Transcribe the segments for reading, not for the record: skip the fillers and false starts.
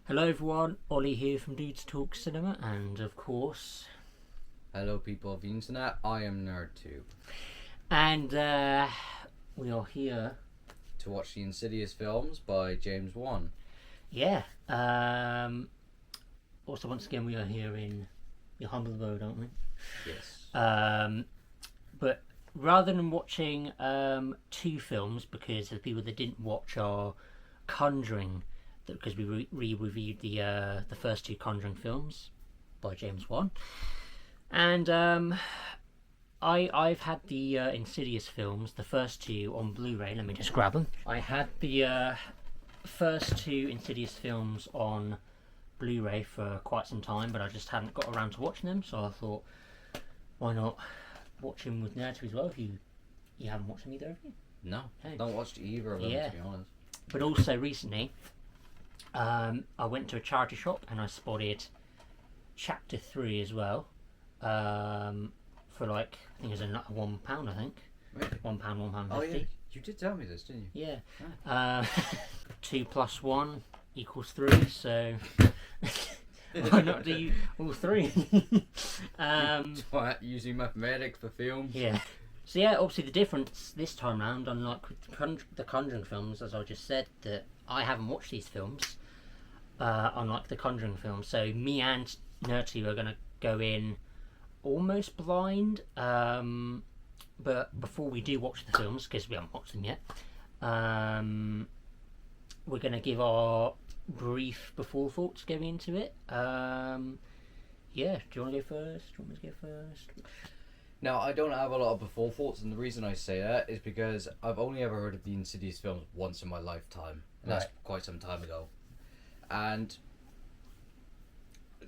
Hello everyone, Ollie here from 𝕽𝕖𝕧𝕚 Cinema, and of course... Hello people of the internet, I am Nerd2. And we are here... to watch the Insidious films by James Wan. Yeah, also once again we are here in your humble abode, aren't we? Yes. But rather than watching two films, because the people that didn't watch are Conjuring, because we reviewed the first two Conjuring films by James Wan, and I've had the Insidious films, the first two, on Blu-ray. Let me just grab them. I had the first two Insidious films on Blu-ray for quite some time, but I just hadn't got around to watching them, so I thought, why not watch them with Nerd2 as well, if you haven't watched them either, have you? No, hey. Don't watch either of them, to be honest. But also recently, I went to a charity shop and I spotted Chapter 3 as well, for like, I think it was £1, I think. Really? £1, £1.50. Oh yeah, you did tell me this, didn't you? Yeah. 2 + 1 = 3, so why not do all three? Using mathematics for films. Yeah. So yeah, obviously the difference this time round, unlike with the Conjuring films, as I just said, that I haven't watched these films, unlike the Conjuring films. So me and Nerd2 are going to go in almost blind, but before we do watch the films, because we haven't watched them yet, we're going to give our brief before thoughts going into it. Yeah, do you want to go first? Do you want me to go first? Now, I don't have a lot of before thoughts, and the reason I say that is because I've only ever heard of the Insidious films once in my lifetime, and that's quite some time ago. And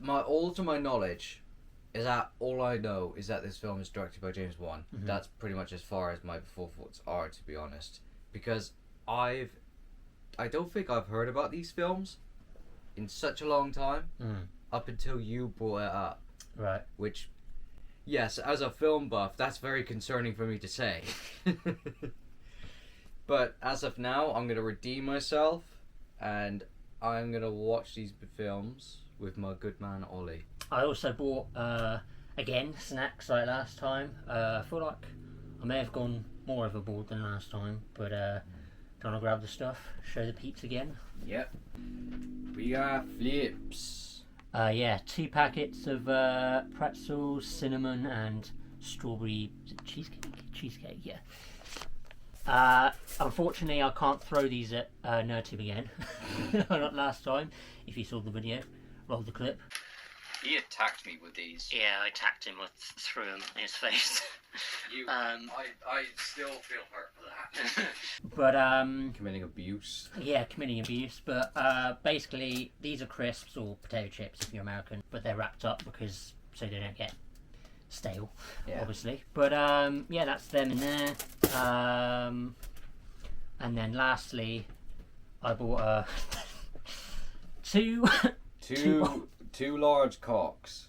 to my knowledge, is that all I know is that this film is directed by James Wan. Mm-hmm. That's pretty much as far as my before thoughts are, to be honest. Because I don't think I've heard about these films in such a long time, up until you brought it up. Right. Which, yes, as a film buff, that's very concerning for me to say. But as of now, I'm going to redeem myself, and I'm going to watch these films with my good man Ollie. I also bought, again, snacks like last time. I feel like I may have gone more overboard than last time, but trying to grab the stuff, show the peeps again. Yep. We got flips. Yeah, 2 packets of pretzels, cinnamon, and strawberry cheesecake. Yeah. Unfortunately, I can't throw these at Nerd2 again. Not last time. If you saw the video, roll the clip. He attacked me with these. Yeah, I attacked him threw them in his face. I still feel hurt for that. But committing abuse. Yeah, committing abuse. But basically, these are crisps or potato chips if you're American, but they're wrapped up so they don't get stale, obviously. But yeah, that's them in there. And then lastly, I bought two large cocks.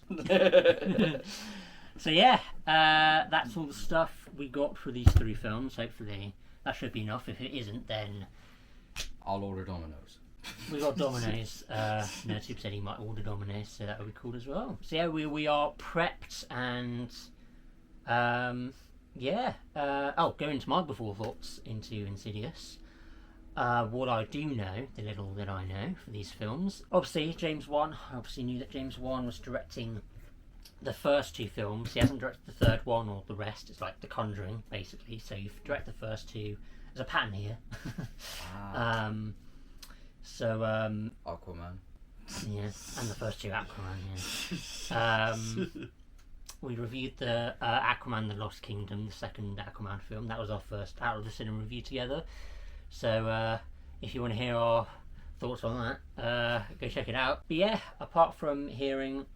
So yeah, that's all the stuff we got for these 3 films. Hopefully that should be enough. If it isn't, then I'll order Domino's. We got Domino's. Nerd2 said he might order Domino's, so that would be cool as well. So yeah, we are prepped, and yeah. Going into my before thoughts into Insidious. What I do know, the little that I know for these films, obviously James Wan. I obviously knew that James Wan was directing the first 2 films. He hasn't directed the third one or the rest. It's like The Conjuring, basically. So you direct the first 2. There's a pattern here. Aquaman. Yeah, and the first 2 Aquaman. Yeah. We reviewed the Aquaman: The Lost Kingdom, the second Aquaman film. That was our first out of the cinema review together. So if you want to hear our thoughts on that, go check it out. But yeah, apart from hearing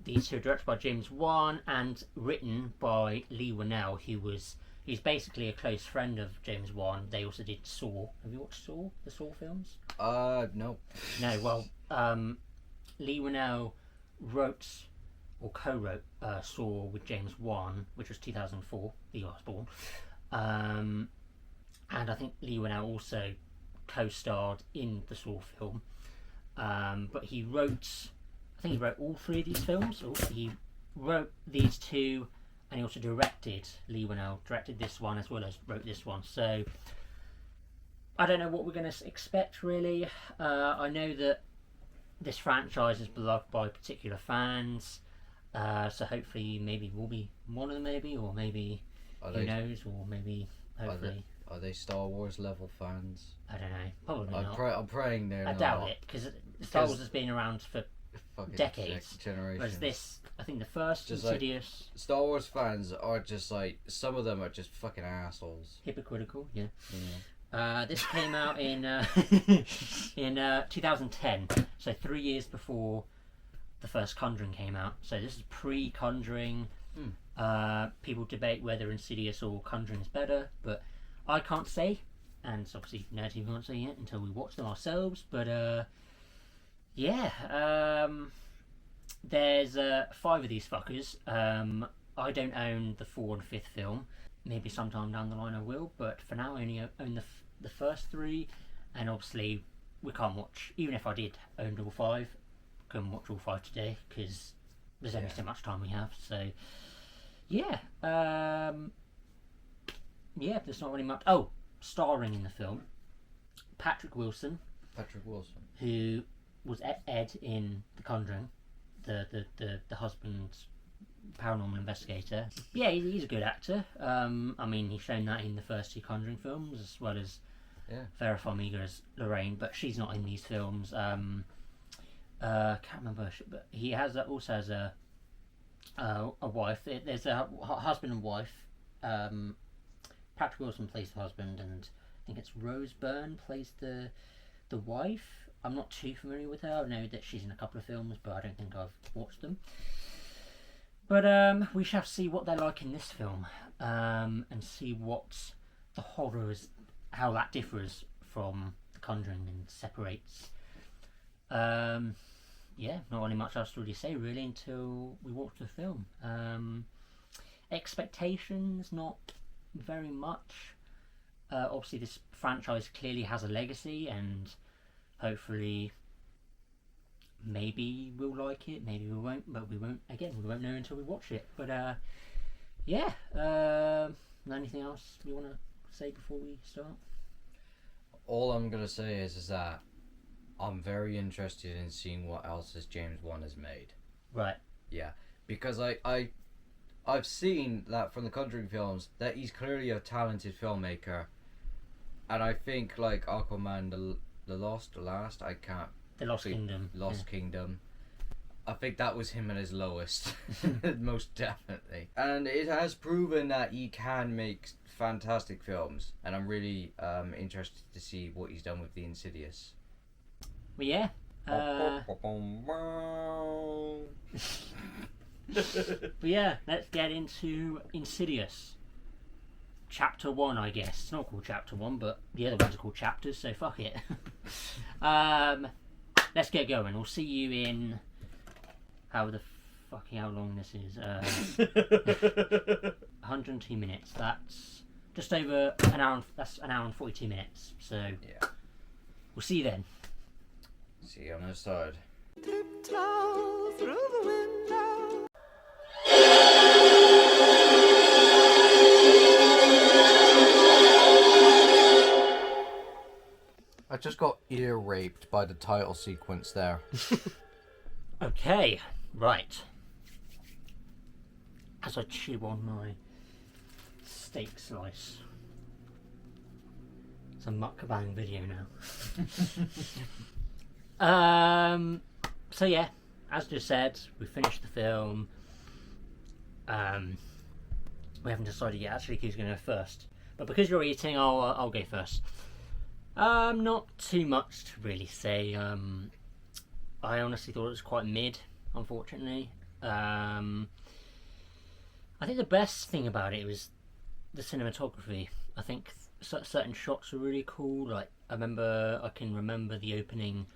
these 2 are directed by James Wan and written by Leigh Whannell, he's basically a close friend of James Wan. They also did Saw. Have you watched Saw? The Saw films? No. No, well, Leigh Whannell wrote or co-wrote Saw with James Wan, which was 2004, the year I was born. And I think Leigh Whannell also co-starred in the Saw film. but he wrote, I think he wrote all three of these films. Or he wrote these two, and he also directed, Lee Winnell directed this one as well as wrote this one. So I don't know what we're going to expect really. I know that this franchise is beloved by particular fans, so hopefully maybe we'll be one of them, maybe, or maybe who knows, or maybe hopefully. Are they Star Wars level fans? I don't know. Probably not. I'm praying they're I not. doubt it, because Star Wars has been around for decades. Generations. Whereas this, I think the first Just Insidious... Star Wars fans are just like, some of them are just fucking assholes. Hypocritical, yeah. Yeah. This came out in 2010, so 3 years before the first Conjuring came out. So this is pre-Conjuring. People debate whether Insidious or Conjuring is better, but I can't say, and it's obviously Nerd TV can't say it until we watch them ourselves. But there's 5 of these fuckers. I don't own the 4th and 5th film. Maybe sometime down the line I will, but for now I only own the first 3, and obviously we can't watch, even if I did own all 5, couldn't watch all 5 today because there's only so much time we have. So there's not really much. Oh, starring in the film, Patrick Wilson, who was Ed in The Conjuring, the husband's paranormal investigator. Yeah, he's a good actor. I mean, he's shown that in the first 2 Conjuring films, as well as Vera Farmiga as Lorraine, but she's not in these films. Can't remember, but he also has a wife. There's a husband and wife. Patrick Wilson plays the husband, and I think it's Rose Byrne plays the wife. I'm not too familiar with her. I know that she's in a couple of films, but I don't think I've watched them. But we shall see what they're like in this film, and see what the horror is, how that differs from The Conjuring and separates. Not really much else to really say really until we watch the film. Expectations, not very much. Obviously this franchise clearly has a legacy, and hopefully maybe we'll like it, maybe we won't, but we won't know until we watch it. But anything else you want to say before we start? All I'm gonna say is that I'm very interested in seeing what else James Wan has made. Right. Yeah, because I've seen that from the Conjuring films that he's clearly a talented filmmaker, and I think like Aquaman, the Lost Kingdom. Kingdom. I think that was him at his lowest, most definitely. And it has proven that he can make fantastic films, and I'm really interested to see what he's done with the Insidious. Well, yeah. But yeah, let's get into Insidious. Chapter 1, I guess. It's not called Chapter 1, but the other ones are called chapters, so fuck it. Let's get going. We'll see you in... how long this is. 102 minutes. That's just over an hour. That's an hour and 42 minutes. So yeah, we'll see you then. See you on the other side. Tiptoe through the window. I just got ear raped by the title sequence there. Okay, right. As I chew on my steak slice. It's a mukbang video now. So yeah, as just said, we finished the film. We haven't decided yet actually who's going to go first. But because you're eating, I'll go first. Not too much to really say. I honestly thought it was quite mid, unfortunately. I think the best thing about it was the cinematography. I think certain shots were really cool. Like I can remember the opening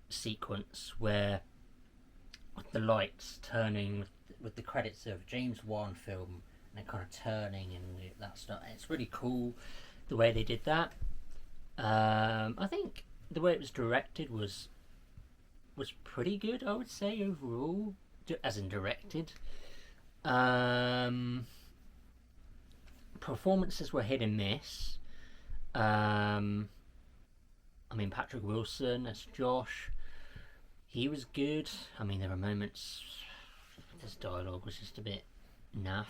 sequence where the lights turning with the credits of James Wan film, and they're kind of turning and that stuff. It's really cool the way they did that. I think the way it was directed was pretty good, I would say, overall, as in directed. Performances were hit and miss. I mean, Patrick Wilson as Josh, he was good. I mean, there were moments this dialogue was just a bit naff.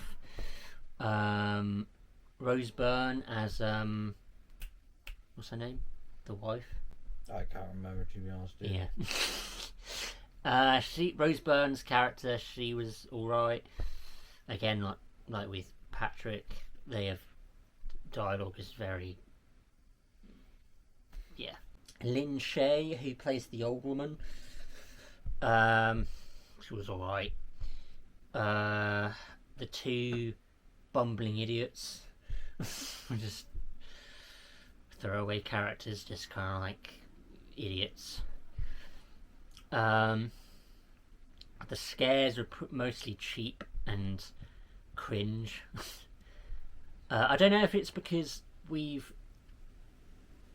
Rose Byrne as what's her name? The wife? I can't remember, to be honest. Yeah. Rose Byrne's character, she was alright. Again, like with Patrick, they have dialogue is very, yeah. Lynn Shay, who plays the old woman, she was alright. The two bumbling idiots were just throwaway characters, just kind of like idiots. The scares were mostly cheap and cringe. I don't know if it's because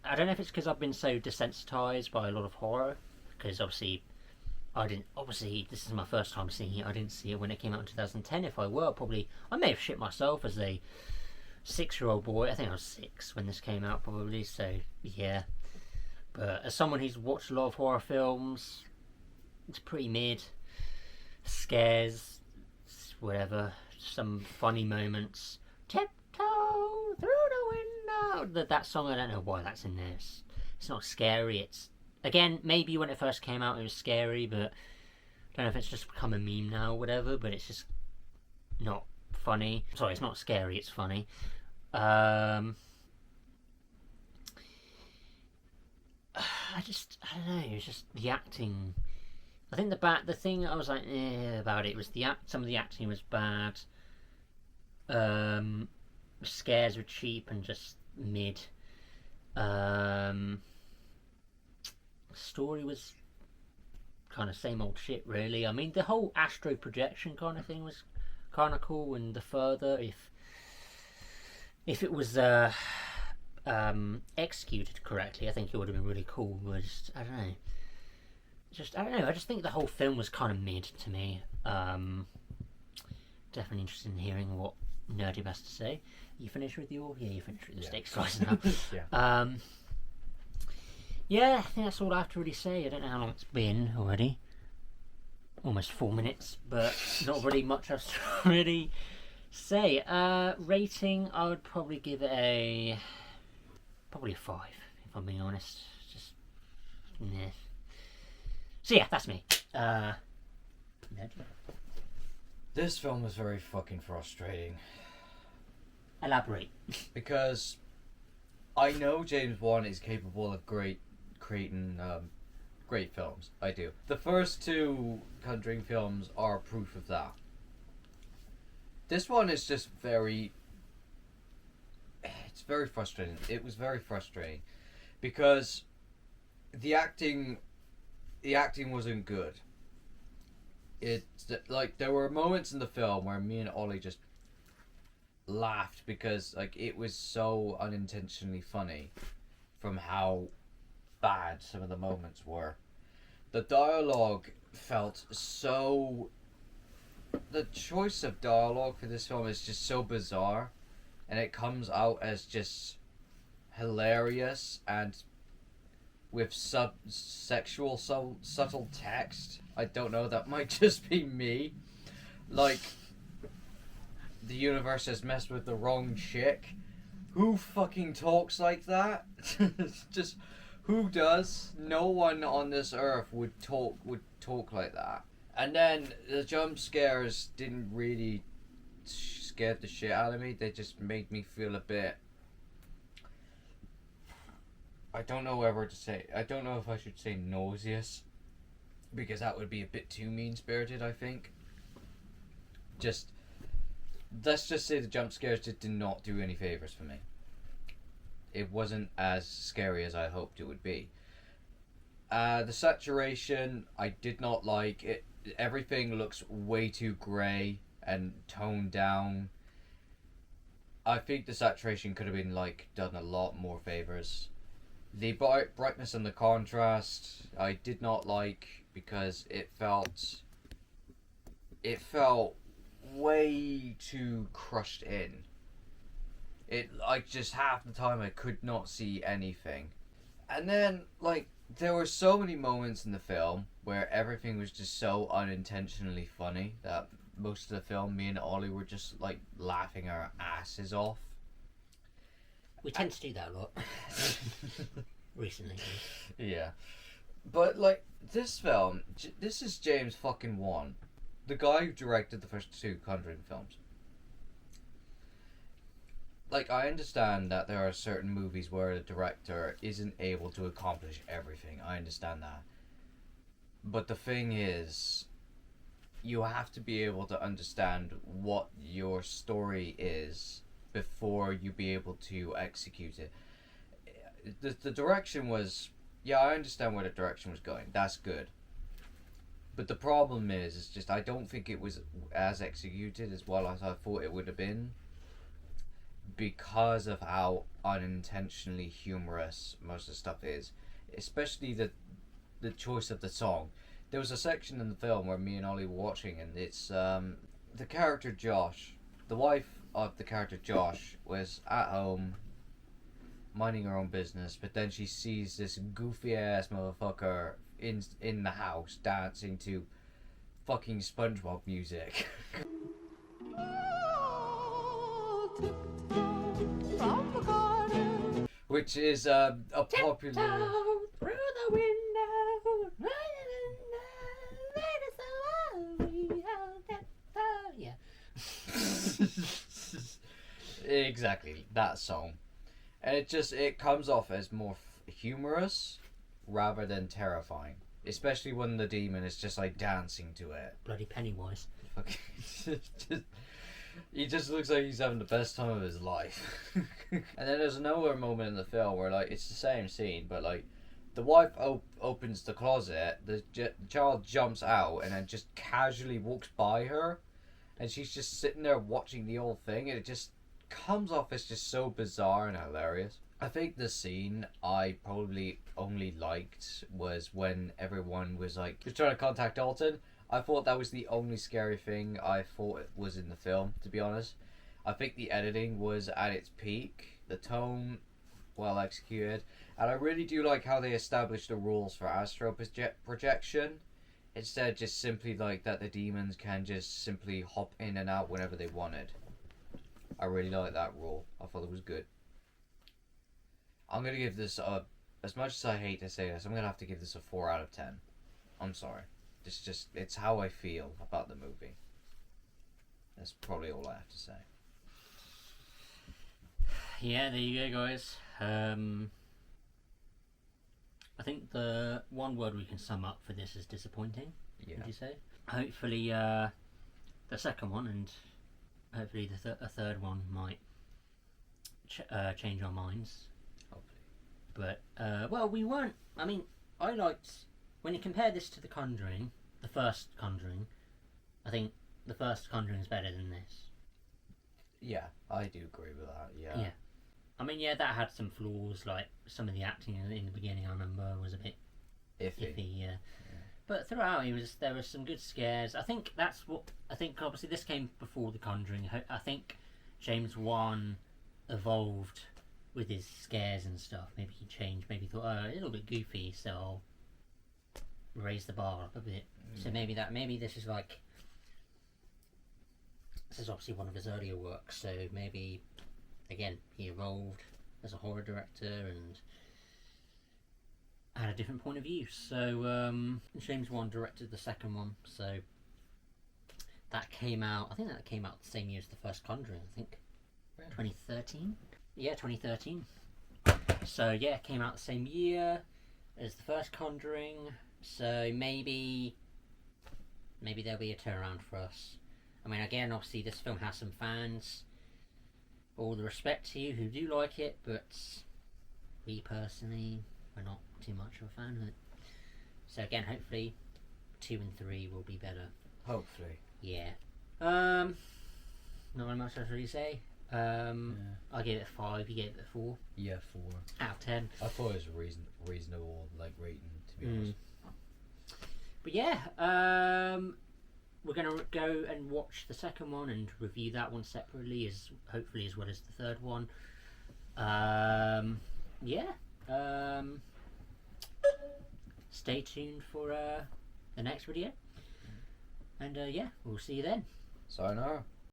I've been so desensitized by a lot of horror, because obviously this is my first time seeing it. I didn't see it when it came out in 2010. If I were, I may have shit myself as a 6-year-old boy. I think I was 6 when this came out, probably, so yeah. But as someone who's watched a lot of horror films, it's pretty mid. Scares, whatever, some funny moments. Tiptoe through the window. That song, I don't know why that's in there. It's not scary. It's, again, maybe when it first came out it was scary, but I don't know if it's just become a meme now or whatever, but it's just not funny. Sorry, it's not scary, it's funny. I don't know, it's just the acting. I think the thing I was like about it was some of the acting was bad. Scares were cheap and just mid. Story was kind of same old shit, really. I mean, the whole astro projection kind of thing was kind of cool, and the further, if it was executed correctly, I think it would have been really cool. But I don't know. I just think the whole film was kind of mid to me. Definitely interested in hearing what Nerdy has to say. You finished with your? Yeah, you finished with the steak slice now. Yeah. Yeah, I think that's all I have to really say. I don't know how long it's been already. Almost 4 minutes, but not really much else to really say. Rating, I would probably give it probably a 5, if I'm being honest. Just, yeah. So yeah, that's me. Ned? This film was very fucking frustrating. Elaborate. Because I know James Wan is capable of creating great films. I do. The first 2 Conjuring films are proof of that. This one is just it's very frustrating. It was very frustrating because the acting wasn't good. It's like there were moments in the film where me and Ollie just laughed because like it was so unintentionally funny from how bad some of the moments were. The dialogue felt so... The choice of dialogue for this film is just so bizarre, and it comes out as just hilarious and with sexual subtle text. I don't know, that might just be me. Like, the universe has messed with the wrong chick. Who fucking talks like that? Just, who does? No one on this earth would talk like that. And then the jump scares didn't really scare the shit out of me. They just made me feel a bit... I don't know whether to say... I don't know if I should say nauseous, because that would be a bit too mean-spirited, I think. Just... Let's just say the jump scares just did not do any favours for me. It wasn't as scary as I hoped it would be. The saturation, I did not like. Everything looks way too grey and toned down. I think the saturation could have been done a lot more favours. The brightness and the contrast I did not like because it felt way too crushed in. It, like, just half the time I could not see anything. And then, like, there were so many moments in the film where everything was just so unintentionally funny that most of the film, me and Ollie were just, like, laughing our asses off. We tend to do that a lot. Recently. Yeah. But, like, this film, this is James fucking Wan, the guy who directed the first two Conjuring films. Like, I understand that there are certain movies where the director isn't able to accomplish everything. I understand that. But the thing is, you have to be able to understand what your story is before you be able to execute it. The direction was... Yeah, I understand where the direction was going. That's good. But the problem is just I don't think it was as executed as well as I thought it would have been, because of how unintentionally humorous most of the stuff is, especially the choice of the song. There was a section in the film where me and Ollie were watching, and it's the character Josh, the wife of the character Josh, was at home minding her own business, but then she sees this goofy ass motherfucker in the house dancing to fucking SpongeBob music. Which is a popular... through the window. Yeah. Exactly, that song. And it comes off as more humorous rather than terrifying. Especially when the demon is just like dancing to it. Bloody Pennywise. He just looks like he's having the best time of his life. And then there's another moment in the film where, like, it's the same scene, but, like, the wife opens the closet, the child jumps out, and then just casually walks by her, and she's just sitting there watching the whole thing, and it just comes off as just so bizarre and hilarious. I think the scene I probably only liked was when everyone was, like, just trying to contact Dalton. I thought that was the only scary thing I thought it was in the film, to be honest. I think the editing was at its peak, the tone well executed, and I really do like how they established the rules for astral projection. Instead, just simply like that the demons can just simply hop in and out whenever they wanted. I really like that rule. I thought it was good. I'm gonna give this as much as I hate to say this, I'm gonna have to give this a 4 out of 10. I'm sorry. It's how I feel about the movie. That's probably all I have to say. Yeah, there you go, guys. I think the one word we can sum up for this is disappointing. Yeah. Would you say? Hopefully, the second one and hopefully a third one might change our minds. Hopefully. But well, we weren't. I mean, I liked when you compare this to The Conjuring, the first Conjuring. I think the first Conjuring is better than this. Yeah, I do agree with that. Yeah. Yeah. I mean, yeah, that had some flaws. Like some of the acting in the beginning, I remember was a bit iffy. Yeah. But throughout, there were some good scares. I think obviously this came before The Conjuring. I think James Wan evolved with his scares and stuff. Maybe he changed. Maybe he thought, oh, a little bit goofy, so I'll raise the bar up a bit. So maybe this is like, this is obviously one of his earlier works. So maybe again he evolved as a horror director and had a different point of view. So James Wan directed the second one. So that came out. I think that came out the same year as the first Conjuring. I think 2013. Yeah, 2013. So yeah, it came out the same year as the first Conjuring. So maybe there'll be a turnaround for us. I mean, again, obviously this film has some fans. All the respect to you who do like it, but we personally, we're not too much of a fan of it. So again, hopefully 2 and 3 will be better. Hopefully. Yeah. Not very much else to really say. I gave it a 5. You gave it a 4 Yeah, 4. out of 10. I thought it was a reasonable like rating, to be honest. But yeah, we're gonna go and watch the second one and review that one separately, as hopefully as well as the third one. Stay tuned for the next video, and yeah, we'll see you then. Sayonara.